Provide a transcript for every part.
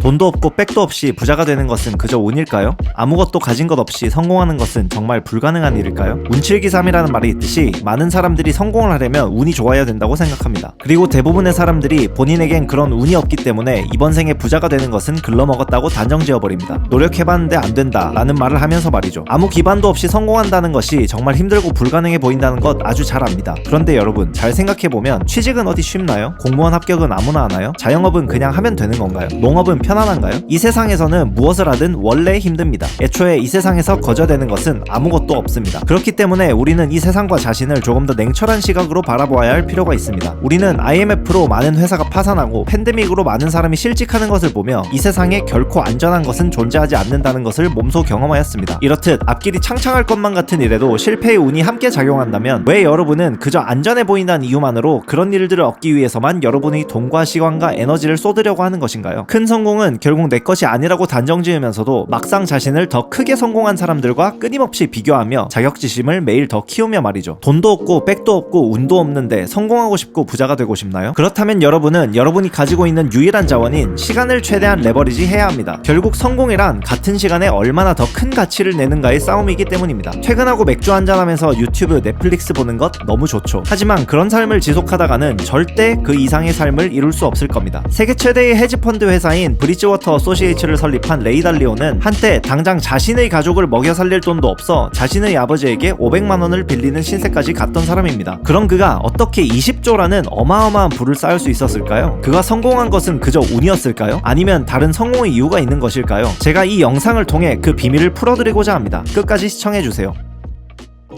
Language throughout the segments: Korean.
돈도 없고 백도 없이 부자가 되는 것은 그저 운일까요? 아무것도 가진 것 없이 성공하는 것은 정말 불가능한 일일까요? 운칠기삼이라는 말이 있듯이 많은 사람들이 성공을 하려면 운이 좋아야 된다고 생각합니다. 그리고 대부분의 사람들이 본인에겐 그런 운이 없기 때문에 이번 생에 부자가 되는 것은 글러먹었다고 단정지어버립니다. 노력해봤는데 안 된다 라는 말을 하면서 말이죠. 아무 기반도 없이 성공한다는 것이 정말 힘들고 불가능해 보인다는 것 아주 잘 압니다. 그런데 여러분, 잘 생각해보면 취직은 어디 쉽나요? 공무원 합격은 아무나 하나요? 자영업은 그냥 하면 되는 건가요? 농업은 편안한가요? 이 세상에서는 무엇을 하든 원래 힘듭니다. 애초에 이 세상에서 거저되는 것은 아무것도 없습니다. 그렇기 때문에 우리는 이 세상과 자신을 조금 더 냉철한 시각으로 바라보아야 할 필요가 있습니다. 우리는 IMF로 많은 회사가 파산하고 팬데믹으로 많은 사람이 실직하는 것을 보며 이 세상에 결코 안전한 것은 존재하지 않는다는 것을 몸소 경험하였습니다. 이렇듯 앞길이 창창할 것만 같은 일에도 실패의 운이 함께 작용한다면 왜 여러분은 그저 안전해 보인다는 이유만으로 그런 일들을 얻기 위해서만 여러분의 돈과 시간과 에너지를 쏟으려고 하는 것인가요? 큰 성공은 결국 내 것이 아니라고 단정지으면서도 막상 자신을 더 크게 성공한 사람들과 끊임없이 비교하며 자격지심을 매일 더 키우며 말이죠. 돈도 없고 백도 없고 운도 없는데 성공하고 싶고 부자가 되고 싶나요? 그렇다면 여러분은 여러분이 가지고 있는 유일한 자원인 시간을 최대한 레버리지 해야 합니다. 결국 성공이란 같은 시간에 얼마나 더 큰 가치를 내는가의 싸움이기 때문입니다. 퇴근하고 맥주 한잔하면서 유튜브, 넷플릭스 보는 것 너무 좋죠. 하지만 그런 삶을 지속하다가는 절대 그 이상의 삶을 이룰 수 없을 겁니다. 세계 최대의 헤지펀드 회사인 브리지워터 어소시에이츠를 설립한 레이 달리오는 한때 당장 자신의 가족을 먹여 살릴 돈도 없어 자신의 아버지에게 500만 원을 빌리는 신세까지 갔던 사람입니다. 그런 그가 어떻게 20조라는 어마어마한 부를 쌓을 수 있었을까요? 그가 성공한 것은 그저 운이었을까요? 아니면 다른 성공의 이유가 있는 것일까요? 제가 이 영상을 통해 그 비밀을 풀어드리고자 합니다. 끝까지 시청해주세요.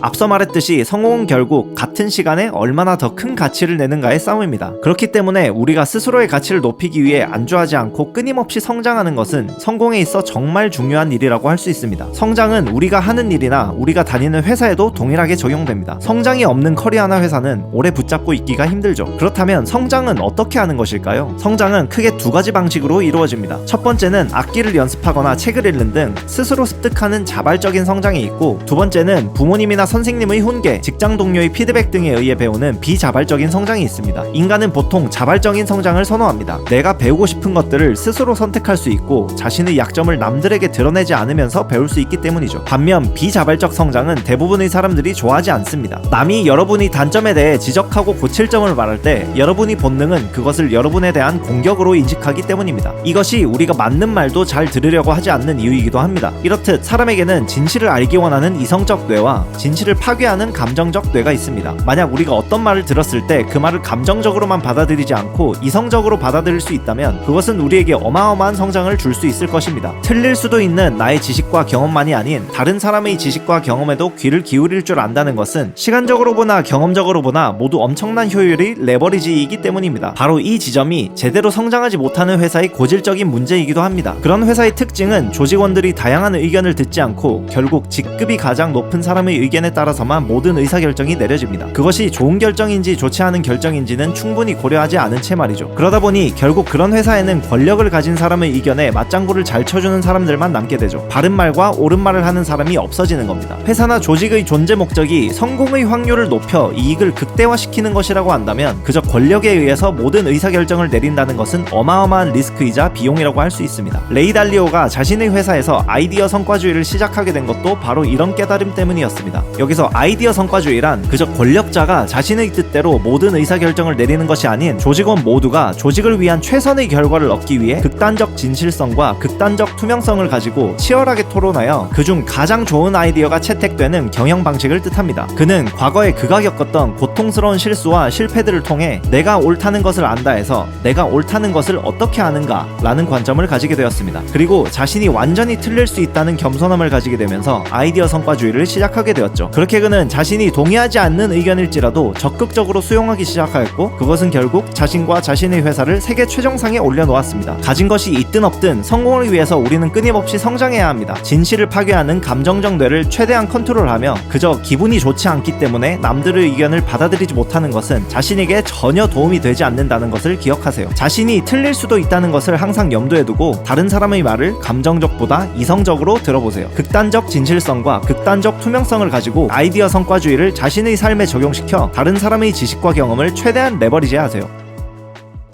앞서 말했듯이 성공은 결국 같은 시간에 얼마나 더 큰 가치를 내는가의 싸움입니다. 그렇기 때문에 우리가 스스로의 가치를 높이기 위해 안주하지 않고 끊임없이 성장하는 것은 성공에 있어 정말 중요한 일이라고 할 수 있습니다. 성장은 우리가 하는 일이나 우리가 다니는 회사에도 동일하게 적용됩니다. 성장이 없는 커리어나 회사는 오래 붙잡고 있기가 힘들죠. 그렇다면 성장은 어떻게 하는 것일까요? 성장은 크게 두 가지 방식으로 이루어집니다. 첫 번째는 악기를 연습하거나 책을 읽는 등 스스로 습득하는 자발적인 성장이 있고, 두 번째는 부모님이나 선생님의 훈계, 직장 동료의 피드백 등에 의해 배우는 비자발적인 성장이 있습니다. 인간은 보통 자발적인 성장을 선호합니다. 내가 배우고 싶은 것들을 스스로 선택할 수 있고 자신의 약점을 남들에게 드러내지 않으면서 배울 수 있기 때문이죠. 반면 비자발적 성장은 대부분의 사람들이 좋아하지 않습니다. 남이 여러분의 단점에 대해 지적하고 고칠 점을 말할 때 여러분의 본능은 그것을 여러분에 대한 공격으로 인식하기 때문입니다. 이것이 우리가 맞는 말도 잘 들으려고 하지 않는 이유이기도 합니다. 이렇듯 사람에게는 진실을 알기 원하는 이성적 뇌와 진실을 파괴하는 감정적 뇌가 있습니다. 만약 우리가 어떤 말을 들었을 때 그 말을 감정적으로만 받아들이지 않고 이성적으로 받아들일 수 있다면 그것은 우리에게 어마어마한 성장을 줄 수 있을 것입니다. 틀릴 수도 있는 나의 지식과 경험만이 아닌 다른 사람의 지식과 경험에도 귀를 기울일 줄 안다는 것은 시간적으로 보나 경험적으로 보나 모두 엄청난 효율이 레버리지이기 때문입니다. 바로 이 지점이 제대로 성장하지 못하는 회사의 고질적인 문제이기도 합니다. 그런 회사의 특징은 조직원들이 다양한 의견을 듣지 않고 결국 직급이 가장 높은 사람의 의견에 따라서만 모든 의사결정이 내려집니다. 그것이 좋은 결정인지 좋지 않은 결정인지는 충분히 고려하지 않은 채 말이죠. 그러다 보니 결국 그런 회사에는 권력을 가진 사람의 의견에 맞장구를 잘 쳐주는 사람들만 남게 되죠. 바른 말과 옳은 말을 하는 사람이 없어지는 겁니다. 회사나 조직의 존재 목적이 성공의 확률을 높여 이익을 극대화시키는 것이라고 한다면 그저 권력에 의해서 모든 의사결정을 내린다는 것은 어마어마한 리스크이자 비용이라고 할 수 있습니다. 레이 달리오가 자신의 회사에서 아이디어 성과주의를 시작하게 된 것도 바로 이런 깨달음 때문이었습니다. 여기서 아이디어 성과주의란 그저 권력자가 자신의 뜻대로 모든 의사결정을 내리는 것이 아닌 조직원 모두가 조직을 위한 최선의 결과를 얻기 위해 극단적 진실성과 극단적 투명성을 가지고 치열하게 토론하여 그중 가장 좋은 아이디어가 채택되는 경영 방식을 뜻합니다. 그는 과거에 그가 겪었던 고통스러운 실수와 실패들을 통해 내가 옳다는 것을 안다 해서 내가 옳다는 것을 어떻게 아는가 라는 관점을 가지게 되었습니다. 그리고 자신이 완전히 틀릴 수 있다는 겸손함을 가지게 되면서 아이디어 성과주의를 시작하게 되었죠. 그렇게 그는 자신이 동의하지 않는 의견일지라도 적극적으로 수용하기 시작하였고 그것은 결국 자신과 자신의 회사를 세계 최정상에 올려놓았습니다. 가진 것이 있든 없든 성공을 위해서 우리는 끊임없이 성장해야 합니다. 진실을 파괴하는 감정적 뇌를 최대한 컨트롤하며 그저 기분이 좋지 않기 때문에 남들의 의견을 받아들이지 못하는 것은 자신에게 전혀 도움이 되지 않는다는 것을 기억하세요. 자신이 틀릴 수도 있다는 것을 항상 염두에 두고 다른 사람의 말을 감정적보다 이성적으로 들어보세요. 극단적 진실성과 극단적 투명성을 가지고 아이디어 성과주의를 자신의 삶에 적용시켜 다른 사람의 지식과 경험을 최대한 레버리지 하세요.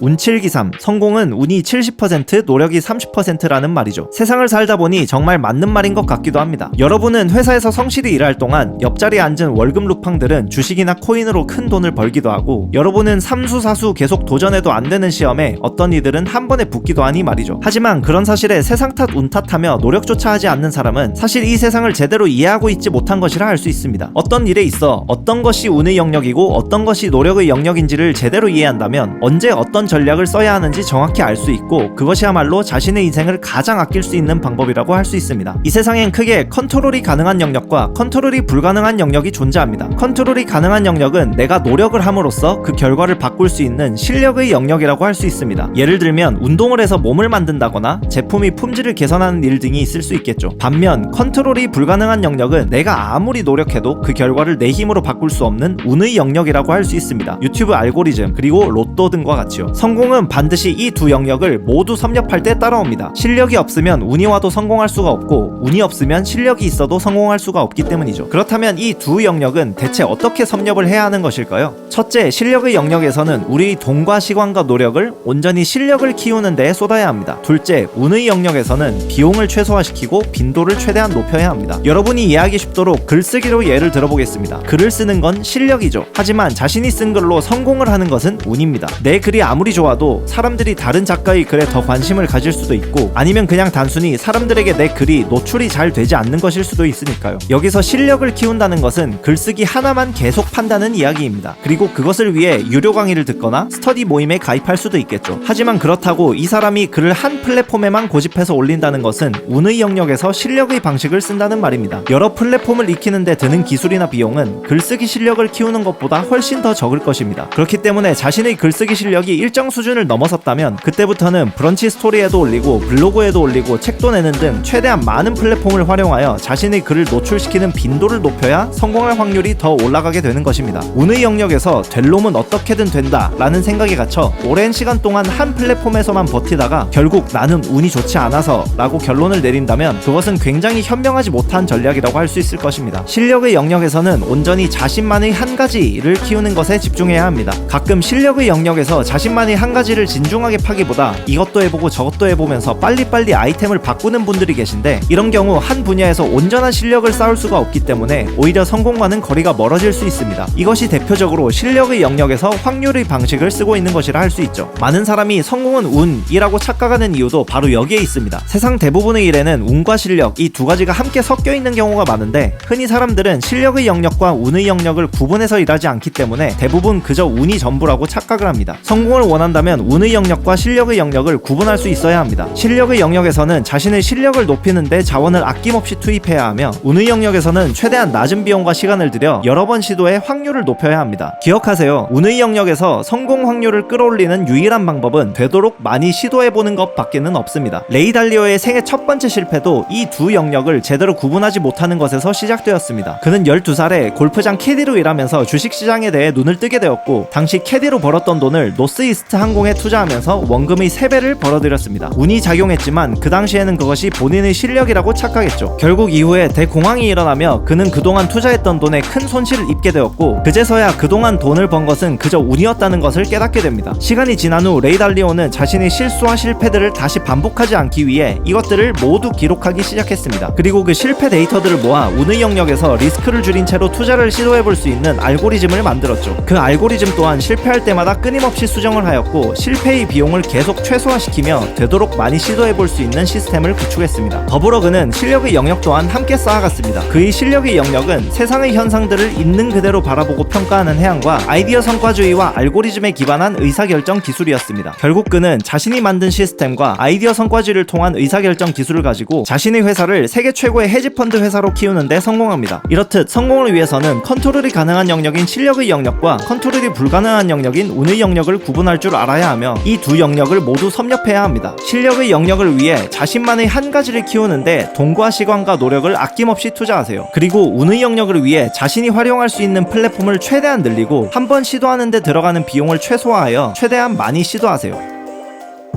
운칠기삼, 성공은 운이 70%, 노력이 30%라는 말이죠. 세상을 살다 보니 정말 맞는 말인 것 같기도 합니다. 여러분은 회사에서 성실히 일할 동안 옆자리에 앉은 월급 루팡들은 주식이나 코인으로 큰 돈을 벌기도 하고, 여러분은 삼수사수 계속 도전해도 안 되는 시험에 어떤 이들은 한 번에 붙기도 하니 말이죠. 하지만 그런 사실에 세상 탓, 운 탓하며 노력조차 하지 않는 사람은 사실 이 세상을 제대로 이해하고 있지 못한 것이라 할 수 있습니다. 어떤 일에 있어 어떤 것이 운의 영역이고 어떤 것이 노력의 영역인지를 제대로 이해한다면 언제 어떤 전략을 써야 하는지 정확히 알 수 있고, 그것이야말로 자신의 인생을 가장 아낄 수 있는 방법이라고 할 수 있습니다. 이 세상엔 크게 컨트롤이 가능한 영역과 컨트롤이 불가능한 영역이 존재합니다. 컨트롤이 가능한 영역은 내가 노력을 함으로써 그 결과를 바꿀 수 있는 실력의 영역이라고 할 수 있습니다. 예를 들면 운동을 해서 몸을 만든다거나 제품의 품질을 개선하는 일 등이 있을 수 있겠죠. 반면 컨트롤이 불가능한 영역은 내가 아무리 노력해도 그 결과를 내 힘으로 바꿀 수 없는 운의 영역이라고 할 수 있습니다. 유튜브 알고리즘 그리고 로또 등과 같이요. 성공은 반드시 이 두 영역을 모두 섭렵할 때 따라옵니다. 실력이 없으면 운이 와도 성공할 수가 없고, 운이 없으면 실력이 있어도 성공할 수가 없기 때문이죠. 그렇다면 이 두 영역은 대체 어떻게 섭렵을 해야 하는 것일까요? 첫째, 실력의 영역에서는 우리의 돈과 시간과 노력을 온전히 실력을 키우는 데에 쏟아야 합니다. 둘째, 운의 영역에서는 비용을 최소화시키고 빈도를 최대한 높여야 합니다. 여러분이 이해하기 쉽도록 글쓰기로 예를 들어보겠습니다. 글을 쓰는 건 실력이죠. 하지만 자신이 쓴 글로 성공을 하는 것은 운입니다. 내 글이 아무리 좋아도 사람들이 다른 작가의 글에 더 관심을 가질 수도 있고, 아니면 그냥 단순히 사람들에게 내 글이 노출이 잘 되지 않는 것일 수도 있으니까요. 여기서 실력을 키운다는 것은 글쓰기 하나만 계속 판다는 이야기입니다. 그리고 그것을 위해 유료 강의를 듣거나 스터디 모임에 가입할 수도 있겠죠. 하지만 그렇다고 이 사람이 글을 한 플랫폼에만 고집해서 올린다는 것은 운의 영역에서 실력의 방식을 쓴다는 말입니다. 여러 플랫폼을 익히는 데 드는 기술이나 비용은 글쓰기 실력을 키우는 것보다 훨씬 더 적을 것입니다. 그렇기 때문에 자신의 글쓰기 실력이 일정 수준을 넘어섰다면 그때부터는 브런치 스토리에도 올리고 블로그에도 올리고 책도 내는 등 최대한 많은 플랫폼을 활용하여 자신의 글을 노출시키는 빈도를 높여야 성공할 확률이 더 올라가게 되는 것입니다. 운의 영역에서 될 놈은 어떻게든 된다 라는 생각에 갇혀 오랜 시간 동안 한 플랫폼에서만 버티다가 결국 나는 운이 좋지 않아서 라고 결론을 내린다면 그것은 굉장히 현명하지 못한 전략이라고 할 수 있을 것입니다. 실력의 영역에서는 온전히 자신만의 한 가지를 키우는 것에 집중해야 합니다. 가끔 실력의 영역에서 자신만의 한 가지를 진중하게 파기보다 이것도 해보고 저것도 해보면서 빨리빨리 아이템을 바꾸는 분들이 계신데, 이런 경우 한 분야에서 온전한 실력을 쌓을 수가 없기 때문에 오히려 성공과는 거리가 멀어질 수 있습니다. 이것이 대표적으로 실력의 영역에서 확률의 방식을 쓰고 있는 것이라 할 수 있죠. 많은 사람이 성공은 운이라고 착각하는 이유도 바로 여기에 있습니다. 세상 대부분의 일에는 운과 실력, 이 두 가지가 함께 섞여 있는 경우가 많은데, 흔히 사람들은 실력의 영역과 운의 영역을 구분해서 일하지 않기 때문에 대부분 그저 운이 전부라고 착각을 합니다. 성공을 원한다면 운의 영역과 실력의 영역을 구분할 수 있어야 합니다. 실력의 영역에서는 자신의 실력을 높이는 데 자원을 아낌없이 투입해야 하며, 운의 영역에서는 최대한 낮은 비용과 시간을 들여 여러 번 시도해 확률을 높여야 합니다. 기억하세요. 운의 영역에서 성공 확률을 끌어올리는 유일한 방법은 되도록 많이 시도해보는 것 밖에는 없습니다. 레이 달리오의 생애 첫 번째 실패도 이 두 영역을 제대로 구분하지 못하는 것에서 시작되었습니다. 그는 12살에 골프장 캐디로 일하면서 주식시장에 대해 눈을 뜨게 되었고, 당시 캐디로 벌었던 돈을 노스이스트 항공에 투자하면서 원금의 3배를 벌어들였습니다. 운이 작용했지만 그 당시에는 그것이 본인의 실력이라고 착각했죠. 결국 이후에 대공황이 일어나며 그는 그동안 투자했던 돈에 큰 손실을 입게 되었고, 그제서야 그동안 돈을 번 것은 그저 운이었다는 것을 깨닫게 됩니다. 시간이 지난 후 레이 달리오는 자신의 실수와 실패들을 다시 반복하지 않기 위해 이것들을 모두 기록하기 시작했습니다. 그리고 그 실패 데이터들을 모아 운의 영역에서 리스크를 줄인 채로 투자를 시도해볼 수 있는 알고리즘을 만들었죠. 그 알고리즘 또한 실패할 때마다 끊임없이 수정을 하였고, 실패의 비용을 계속 최소화시키며 되도록 많이 시도해볼 수 있는 시스템을 구축했습니다. 더불어 그는 실력의 영역 또한 함께 쌓아갔습니다. 그의 실력의 영역은 세상의 현상들을 있는 그대로 바라보고 평가하는 해안과 아이디어 성과주의와 알고리즘에 기반한 의사결정 기술이었습니다. 결국 그는 자신이 만든 시스템과 아이디어 성과주의를 통한 의사결정 기술을 가지고 자신의 회사를 세계 최고의 헤지펀드 회사로 키우는 데 성공합니다. 이렇듯 성공을 위해서는 컨트롤이 가능한 영역인 실력의 영역과 컨트롤이 불가능한 영역인 운의 영역을 구분할 줄 알아야 하며, 이 두 영역을 모두 섭렵해야 합니다. 실력의 영역을 위해 자신만의 한 가지를 키우는데 돈과 시간과 노력을 아낌없이 투자하세요. 그리고 운의 영역을 위해 자신이 활용할 수 있는 플랫폼을 최대한 늘리고, 한 번 시도하는 데 들어가는 비용을 최소화하여 최대한 많이 시도하세요.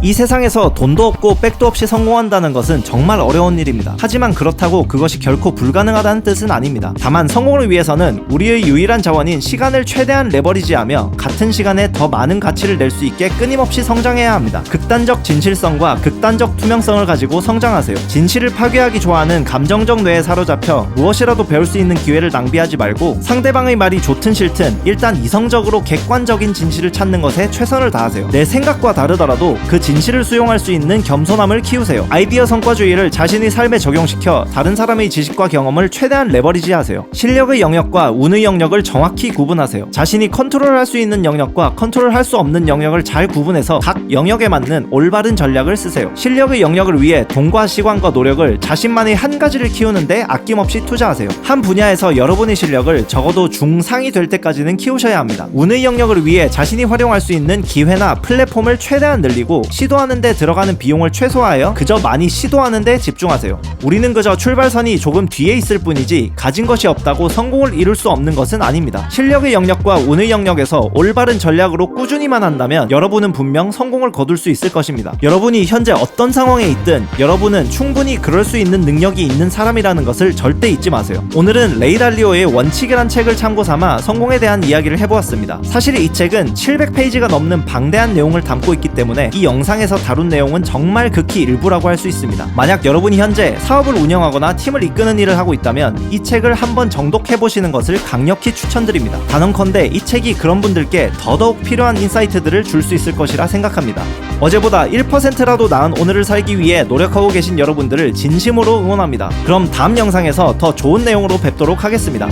이 세상에서 돈도 없고 백도 없이 성공한다는 것은 정말 어려운 일입니다. 하지만 그렇다고 그것이 결코 불가능하다는 뜻은 아닙니다. 다만 성공을 위해서는 우리의 유일한 자원인 시간을 최대한 레버리지하며 같은 시간에 더 많은 가치를 낼 수 있게 끊임없이 성장해야 합니다. 극단적 진실성과 극단적 투명성을 가지고 성장하세요. 진실을 파괴하기 좋아하는 감정적 뇌에 사로잡혀 무엇이라도 배울 수 있는 기회를 낭비하지 말고 상대방의 말이 좋든 싫든 일단 이성적으로 객관적인 진실을 찾는 것에 최선을 다하세요. 내 생각과 다르더라도 그 진실을 수용할 수 있는 겸손함을 키우세요. 아이디어 성과주의를 자신의 삶에 적용시켜 다른 사람의 지식과 경험을 최대한 레버리지하세요. 실력의 영역과 운의 영역을 정확히 구분하세요. 자신이 컨트롤할 수 있는 영역과 컨트롤할 수 없는 영역을 잘 구분해서 각 영역에 맞는 올바른 전략을 쓰세요. 실력의 영역을 위해 돈과 시간과 노력을 자신만의 한 가지를 키우는데 아낌없이 투자하세요. 한 분야에서 여러분의 실력을 적어도 중상이 될 때까지는 키우셔야 합니다. 운의 영역을 위해 자신이 활용할 수 있는 기회나 플랫폼을 최대한 늘리고 시도하는 데 들어가는 비용을 최소화하여 그저 많이 시도하는 데 집중하세요. 우리는 그저 출발선이 조금 뒤에 있을 뿐이지 가진 것이 없다고 성공을 이룰 수 없는 것은 아닙니다. 실력의 영역과 운의 영역에서 올바른 전략으로 꾸준히만 한다면 여러분은 분명 성공을 거둘 수 있을 것입니다. 여러분이 현재 어떤 상황에 있든 여러분은 충분히 그럴 수 있는 능력이 있는 사람이라는 것을 절대 잊지 마세요. 오늘은 레이 달리오의 원칙이란 책을 참고 삼아 성공에 대한 이야기를 해보았습니다. 사실 이 책은 700페이지가 넘는 방대한 내용을 담고 있기 때문에 이 영상에서 다룬 내용은 정말 극히 일부라고 할 수 있습니다. 만약 여러분이 현재 사업을 운영하거나 팀을 이끄는 일을 하고 있다면 이 책을 한번 정독해보시는 것을 강력히 추천드립니다. 단언컨대 이 책이 그런 분들께 더더욱 필요한 인사이트들을 줄 수 있을 것이라 생각합니다. 어제보다 1%라도 나은 오늘을 살기 위해 노력하고 계신 여러분들을 진심으로 응원합니다. 그럼 다음 영상에서 더 좋은 내용으로 뵙도록 하겠습니다.